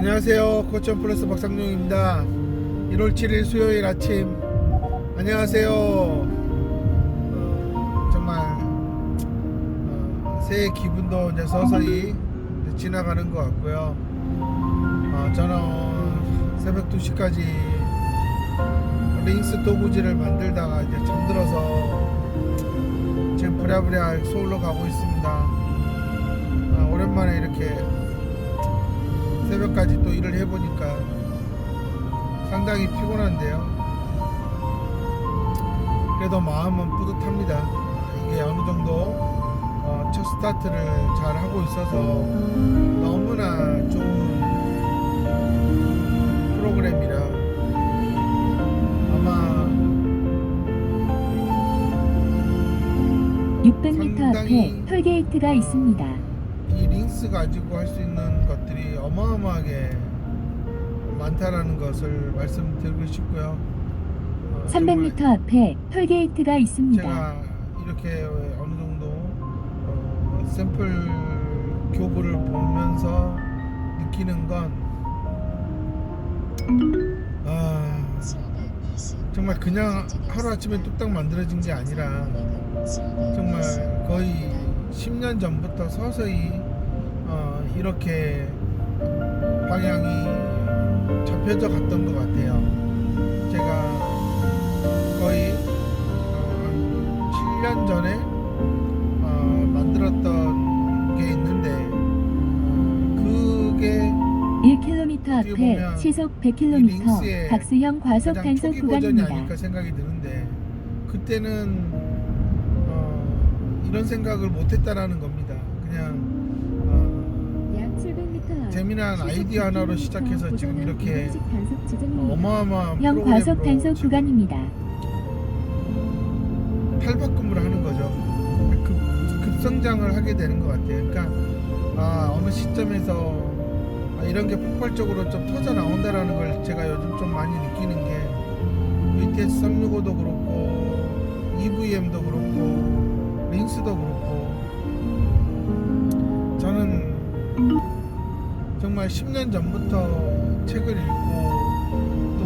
안녕하세요. 코천 플러스 박상용입니다. 1월 7일 수요일 아침. 안녕하세요. 정말 새해 기분도 이제 서서히 이제 지나가는 것 같고요. 저는 새벽 2시까지 링스 도구지를 만들다가 이제 잠들어서 지금 부랴부랴 서울로 가고 있습니다. 오랜만에 이렇게 새벽까지 또 일을 해보니까 상당히 피곤한데요. 그래도 마음은 뿌듯합니다. 이게 어느 정도 첫 스타트를 잘 하고 있어서 너무나 좋은 프로그램이라 아마 600m 앞에 톨게이트가 있습니다. 이 링스 가지고 할 수 있는 것들이 어마어마하게 많다라는 것을 말씀드리고 싶고요. 300m 앞에 톨게이트가 있습니다. 제가 이렇게 어느 정도 샘플 교부를 보면서 느끼는 건 정말 그냥 하루아침에 뚝딱 만들어진 게 아니라 정말 거의 10년 전부터 서서히 이렇게 방향이 잡혀져 갔던 것 같아요. 제가 거의 7년 전에 만들었던 게 있는데 그게 1km 앞에 시속 100km 박스형 과속 가장 단속 초기 버전이 구간입니다. 아닐까 생각이 드는데 그때는 이런 생각을 못했다라는 겁니다. 그냥 약 700m 재미난 아이디어 하나로 시작해서 지금 이렇게 어마어마한 형 과속 프로그램으로 단속 지금 구간입니다. 탈바꿈을 하는 거죠. 급성장을 하게 되는 것 같아요. 그러니까 어느 시점에서 이런 게 폭발적으로 좀 터져 나온다라는 걸 제가 요즘 좀 많이 느끼는 게 VTS 365도 그렇고 EVM도 그렇고 링스도 그렇고 저는 정말 10년 전부터 책을 읽고 또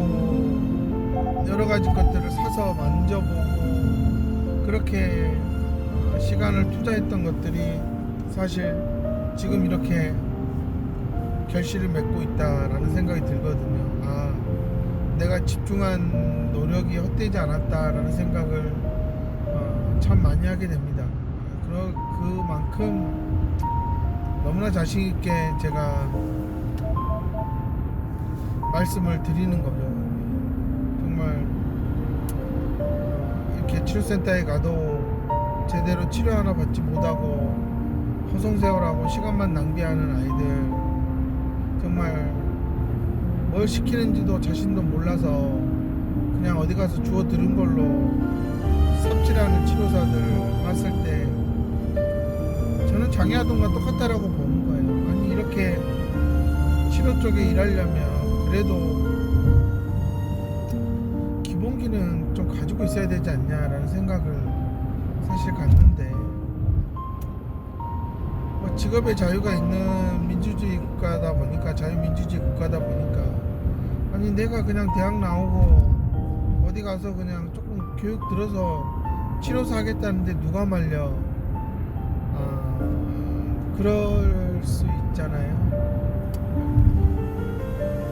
여러 가지 것들을 사서 만져보고 그렇게 시간을 투자했던 것들이 사실 지금 이렇게 결실을 맺고 있다라는 생각이 들거든요. 내가 집중한 노력이 헛되지 않았다라는 생각을 참 많이 하게 됩니다. 그만큼 너무나 자신 있게 제가 말씀을 드리는 거죠. 정말 이렇게 치료센터에 가도 제대로 치료 하나 받지 못하고 허송세월하고 시간만 낭비하는 아이들, 정말 뭘 시키는지도 자신도 몰라서 그냥 어디 가서 주워 들은 걸로 삽질하는 치료사들 봤을 때 저는 장애아동과 똑같다라고 보는 거예요. 아니 이렇게 치료 쪽에 일하려면 그래도 기본기는 좀 가지고 있어야 되지 않냐라는 생각을 사실 갖는데 직업의 자유가 있는 민주주의 국가다 보니까 자유민주주의 국가다 보니까 아니 내가 그냥 대학 나오고 어디 가서 그냥 조금 교육 들어서 치료사 하겠다는데 누가 말려 그럴 수 있잖아요.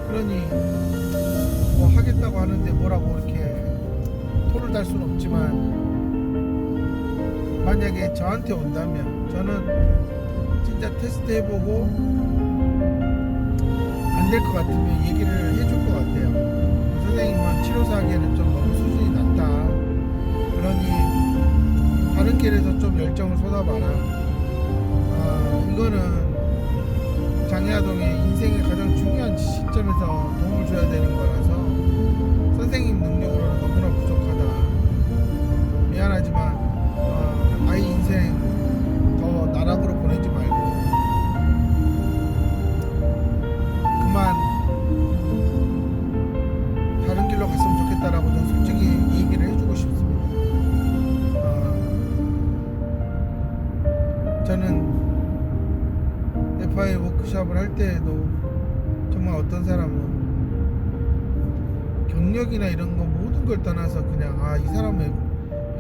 그러니 뭐 하겠다고 하는데 뭐라고 이렇게 토를 달 수는 없지만 만약에 저한테 온다면 저는 진짜 테스트 해보고 안 될 것 같으면 얘기를 해줄 것 같아요. 선생님은 치료사 하기에는 좀 너무 수준이 낮다. 그러니 다른 길에서 좀 열정을 쏟아봐라. 이거는 장애아동의 인생의 가장 중요한 시점에서 도움을 줘야 되는 거라서 선생님 능력으로는 너무나 부족하다. 미안하지만 아이 인생 더 나락으로 보내지 말고 그만 다른 길로 갔으면 좋겠다라고 저는 솔직히 얘기를 해주고 싶습니다. 저는 FI 워크숍을 할 때에도 정말 어떤 사람은 경력이나 이런 거 모든 걸 떠나서 그냥 이 사람은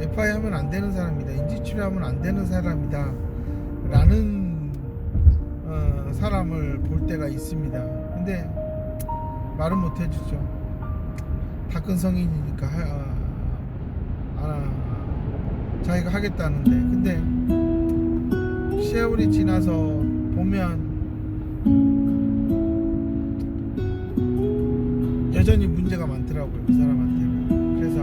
FI 하면 안 되는 사람이다, 인지치료하면 안 되는 사람이다 라는 사람을 볼 때가 있습니다. 근데 말은 못 해주죠. 다 큰 성인이니까 자기가 하겠다는데, 근데 세월이 지나서 보면 여전히 문제가 많더라고요, 그 사람한테는. 그래서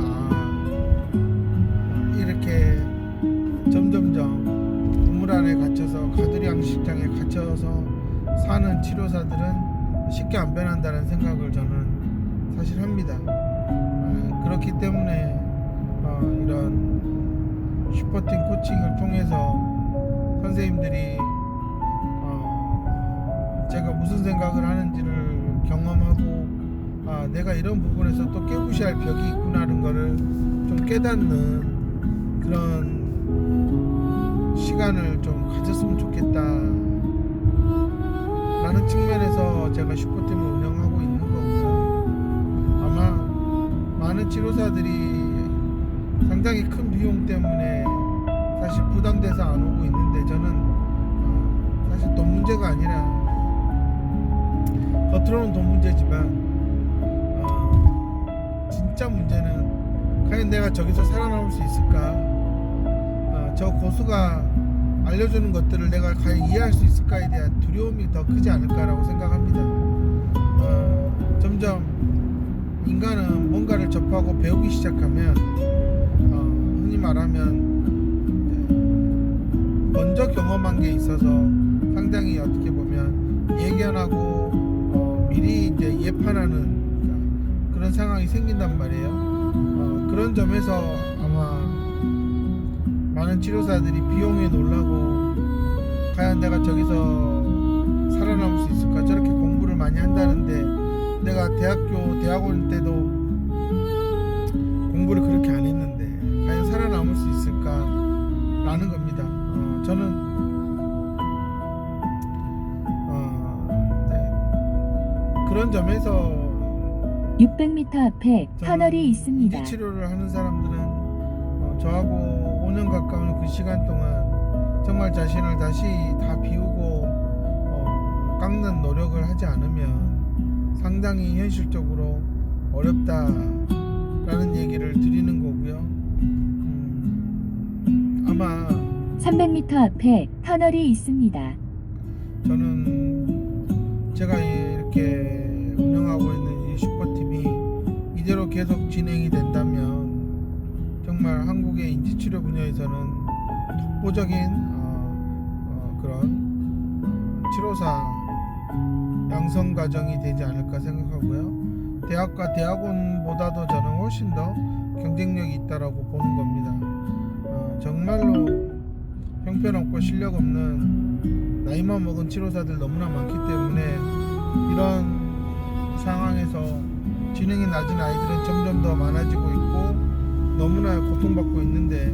이렇게 점점점 우물 안에 갇혀서 가두리 양식장에 갇혀서 사는 치료사들은 쉽게 안 변한다는 생각을 저는 사실 합니다. 그렇기 때문에 이런 슈퍼팀 코칭을 통해서 선생님들이 제가 무슨 생각을 하는지를 경험하고 내가 이런 부분에서 또 깨부셔야 할 벽이 있구나라는 거를 좀 깨닫는 그런 시간을 좀 가졌으면 좋겠다 라는 측면에서 제가 슈퍼팀을 운영하고 있는 거고요. 아마 많은 치료사들이 상당히 큰 비용 때문에 사실 부담돼서 안 오고 있는데, 저는 사실 돈 문제가 아니라, 겉으로는 돈 문제지만 진짜 문제는 과연 내가 저기서 살아남을 수 있을까, 저 고수가 알려주는 것들을 내가 과연 이해할 수 있을까에 대한 두려움이 더 크지 않을까라고 생각합니다. 점점 인간은 뭔가를 접하고 배우기 시작하면 흔히 말하면 먼저 경험한 게 있어서 상당히 어떻게 보면 예견하고 미리 이제 예판하는 그런 상황이 생긴단 말이에요. 그런 점에서 아마 많은 치료사들이 비용에 놀라고 과연 내가 저기서 살아남을 수 있을까, 저렇게 공부를 많이 한다는데 내가 대학원 때도 공부를 그렇게 안 했는데 과연 살아남을 수 있을까 라는 겁니다. 저는 그런 점에서 600m 앞에 터널이 있습니다. 인지치료를 하는 사람들은 저하고 5년 가까운 그 시간 동안 정말 자신을 다시 다 비우고 깎는 노력을 하지 않으면 상당히 현실적으로 어렵다라는 얘기를 드리는 거고요. 아마 300m 앞에 터널이 있습니다. 저는 제가 이렇게 운영하고 있는 이 슈퍼팀이 이대로 계속 진행이 된다면 정말 한국의 인지치료 분야에서는 독보적인 그런 치료사 양성 과정이 되지 않을까 생각하고요. 대학과 대학원보다도 저는 훨씬 더 경쟁력이 있다라고 보는 겁니다. 정말로 형편없고 실력 없는 나이만 먹은 치료사들 너무나 많기 때문에 이런 상황에서 지능이 낮은 아이들은 점점 더 많아지고 있고 너무나 고통받고 있는데,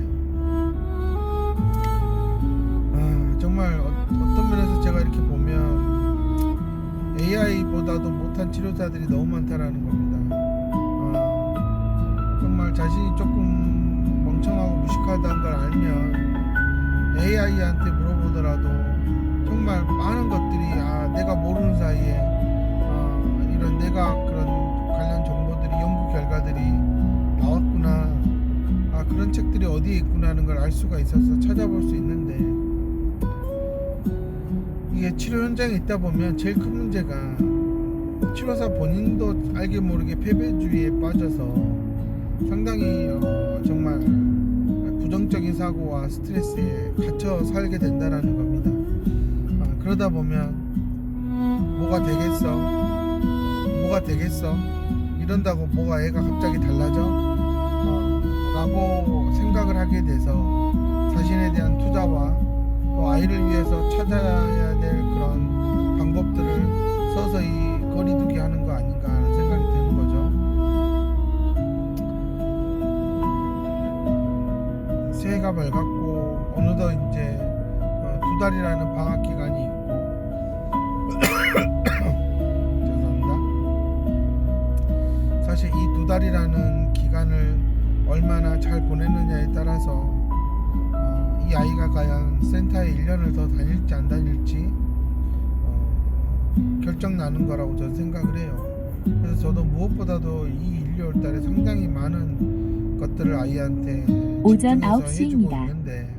정말 어떤 면에서 제가 이렇게 보면 AI보다도 못한 치료사들이 너무 많다라는 겁니다. 정말 자신이 조금 멍청하고 무식하다는 걸 알면 AI한테 물어보더라도 정말 많은 것들이 내가 모르는 사이에 이런 내가 그런 관련 정보들이, 연구 결과들이 나왔구나, 그런 책들이 어디에 있구나 하는 걸 알 수가 있어서 찾아볼 수 있는데, 이게 치료 현장에 있다 보면 제일 큰 문제가 치료사 본인도 알게 모르게 패배주의에 빠져서 상당히 정말 부정적인 사고와 스트레스에 갇혀 살게 된다는 겁니다. 그러다 보면 뭐가 되겠어 이런다고 뭐가 애가 갑자기 달라져? 라고 생각을 하게 돼서 자신에 대한 투자와 또 아이를 위해서 찾아야 될 그런 방법들을 서서히 거리두기 하는 거 아닌가 하는 생각이 드는 거죠. 새해가 밝았고 어느덧 이제 2달이라는 방학 기간이 있고 죄송합니다. 주말이라는 기간을 얼마나 잘 보내느냐에 따라서 이 아이가 과연 센터에 1년을 더 다닐지 안 다닐지 결정 나는 거라고 저는 생각을 해요. 그래서 저도 무엇보다도 이 1, 2월 달에 상당히 많은 것들을 아이한테 오전 집중해서 해주고 9시입니다. 있는데,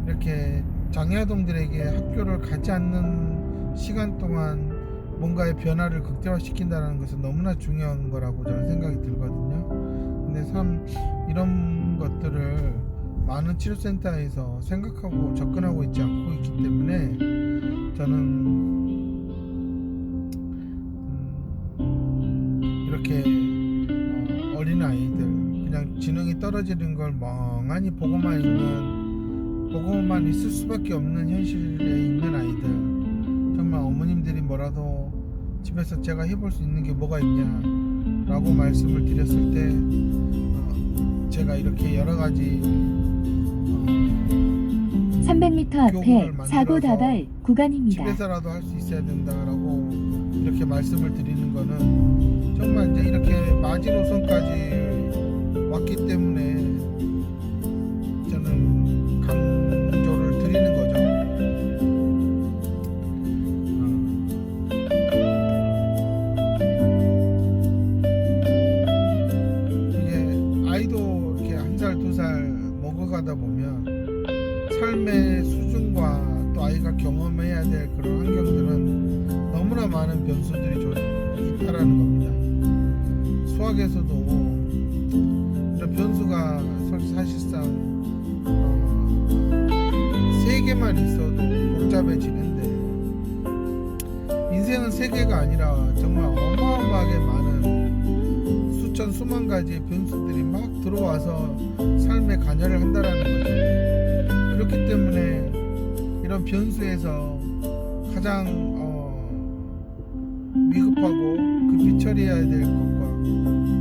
이렇게 장애아동들에게 학교를 가지 않는 시간 동안 뭔가의 변화를 극대화시킨다는 것은 너무나 중요한 거라고 저는 생각이 들거든요. 근데 참 이런 것들을 많은 치료센터에서 생각하고 접근하고 있지 않고 있기 때문에 저는 이렇게 어린 아이들, 그냥 지능이 떨어지는 걸 멍하니 보고만 있을 수밖에 없는 현실에 있는 아이들, 정말 어머님들이 뭐라도 집에서 제가 해볼 수 있는 게 뭐가 있냐라고 말씀을 드렸을 때 제가 이렇게 여러 가지 300m 앞에 교구를 만들어서 사고 다발 구간입니다. 집에서라도 할 수 있어야 된다라고 이렇게 말씀을 드리는 거는 정말 이제 이렇게 마지노선까지 왔기 때문에 저는 강조를 드리는 거죠. 이게 아이도 이렇게 1살, 2살 먹어가다 보면 삶의 수준과 또 아이가 경험해야 될 그런 환경들은 너무나 많은 변수들이 있다라는 겁니다. 수학에서도 이런 변수가 사실상 3개만 있어도 복잡해지는데, 인생은 3개가 아니라 정말 어마어마하게 많은 수천 수만 가지의 변수들이 막 들어와서 삶에 관여를 한다라는 거죠. 그렇기 때문에 이런 변수에서 가장 위급하고 급히 처리해야 될 것과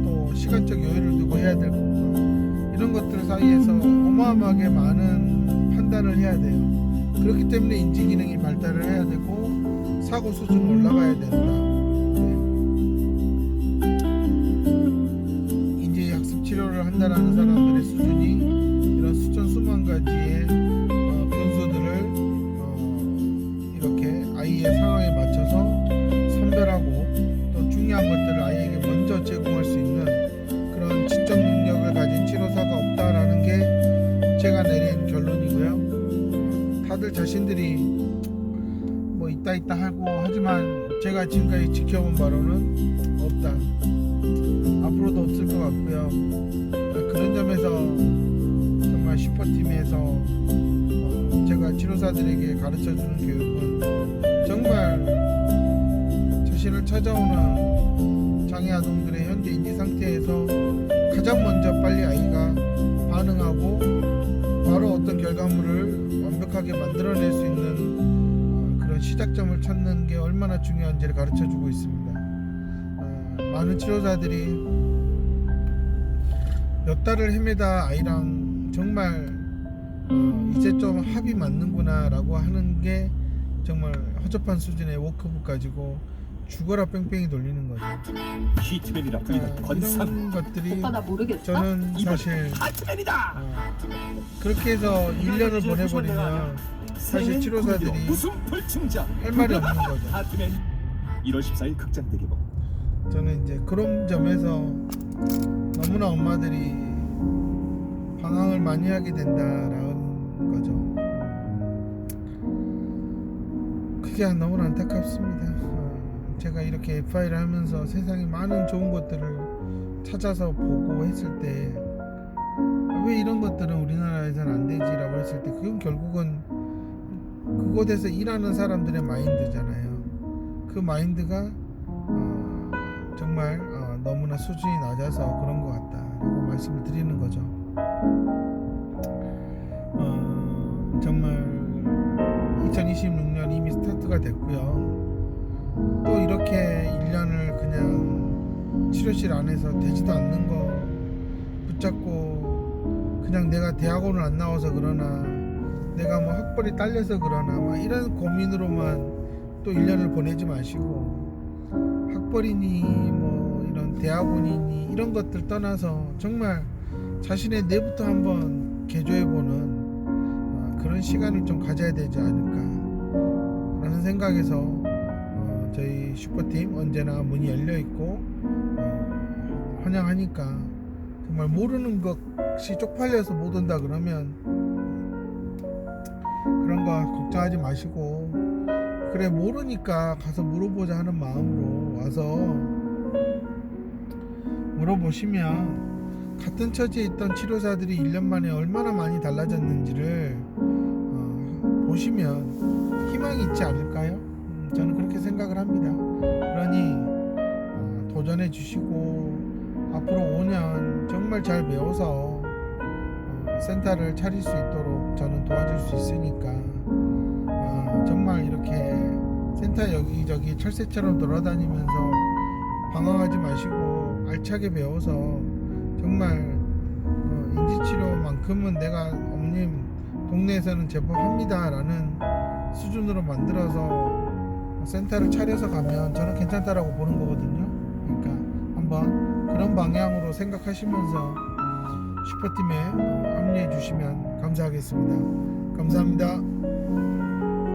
또 시간적 여유를 두고 해야 될 것과 이런 것들 사이에서 어마어마하게 많은 판단을 해야 돼요. 그렇기 때문에 인지기능이 발달을 해야 되고 사고 수준이 올라가야 된다. 인지학습 치료를 한다라는 사람들의 수준이 이런 수천 수만 가지의 변수들을 이렇게 아이의 상황에 맞춰서 선별하고 또 중요한 것들을 아이에게 먼저 제공할 수 있는 그런 지적 능력을 가진 치료사가 없다라는 게 제가 내린 결론이고요. 다들 자신들이 뭐 있다 하고 하지만 제가 지금까지 지켜본 바로는 없다. 앞으로도 없을 것 같고요. 그런 점에서 정말 슈퍼팀에서 제가 치료사들에게 가르쳐주는 교육은 정말 자신을 찾아오는 장애아동들의 현재 인지 상태에서 가장 먼저 빨리 아이가 반응하고 바로 어떤 결과물을 완벽하게 만들어낼 수 있는 그런 시작점을 찾는 게 얼마나 중요한지를 가르쳐주고 있습니다. 많은 치료사들이 몇 달을 헤매다 아이랑 정말 이제 좀 합이 맞는구나 라고 하는 게 정말 허접한 수준의 워크북 가지고 죽어라 뺑뺑이 돌리는 거죠. 히트맨이라 불리는 이런 권상. 것들이 오빠 나 모르겠어? 저는 사실 하트맨이다. 그렇게 해서 1년을 보내버리면 사실 치료사들이 무슨 불충자 할 말이 없는 거죠. 하트맨 1월 14일 극장 대개봉. 저는 이제 그런 점에서 너무나 엄마들이 방황을 많이 하게 된다라는 거죠. 그게 너무나 안타깝습니다. 제가 이렇게 FI를 하면서 세상에 많은 좋은 것들을 찾아서 보고 했을 때 왜 이런 것들은 우리나라에서는 안 되지라고 했을 때 그건 결국은 그곳에서 일하는 사람들의 마인드잖아요. 그 마인드가 정말 너무나 수준이 낮아서 그런 것 같다라고 말씀을 드리는 거죠. 정말 2026년 이미 스타트가 됐고요. 또 이렇게 1년을 그냥 치료실 안에서 되지도 않는 거 붙잡고 그냥 내가 대학원을 안 나와서 그러나 내가 뭐 학벌이 딸려서 그러나 막 이런 고민으로만 또 1년을 보내지 마시고 학벌이니 뭐 이런 대학원이니 이런 것들 떠나서 정말 자신의 뇌부터 한번 개조해보는 그런 시간을 좀 가져야 되지 않을까 라는 생각에서 저희 슈퍼팀 언제나 문이 열려있고 환영하니까 정말 모르는 것이 쪽팔려서 못 온다 그러면 그런 거 걱정하지 마시고, 그래 모르니까 가서 물어보자 하는 마음으로 와서 물어보시면 같은 처지에 있던 치료사들이 1년 만에 얼마나 많이 달라졌는지를 보시면 희망이 있지 않을까요? 저는 그렇게 생각을 합니다. 그러니 도전해 주시고 앞으로 5년 정말 잘 배워서 센터를 차릴 수 있도록 저는 도와줄 수 있으니까 정말 이렇게 센터 여기저기 철새처럼 돌아다니면서 방황하지 마시고 알차게 배워서 정말 인지치료만큼은 내가 어머님 동네에서는 제법 합니다 라는 수준으로 만들어서 센터를 차려서 가면 저는 괜찮다라고 보는 거거든요. 그러니까 한번 그런 방향으로 생각하시면서 슈퍼팀에 합류해 주시면 감사하겠습니다. 감사합니다.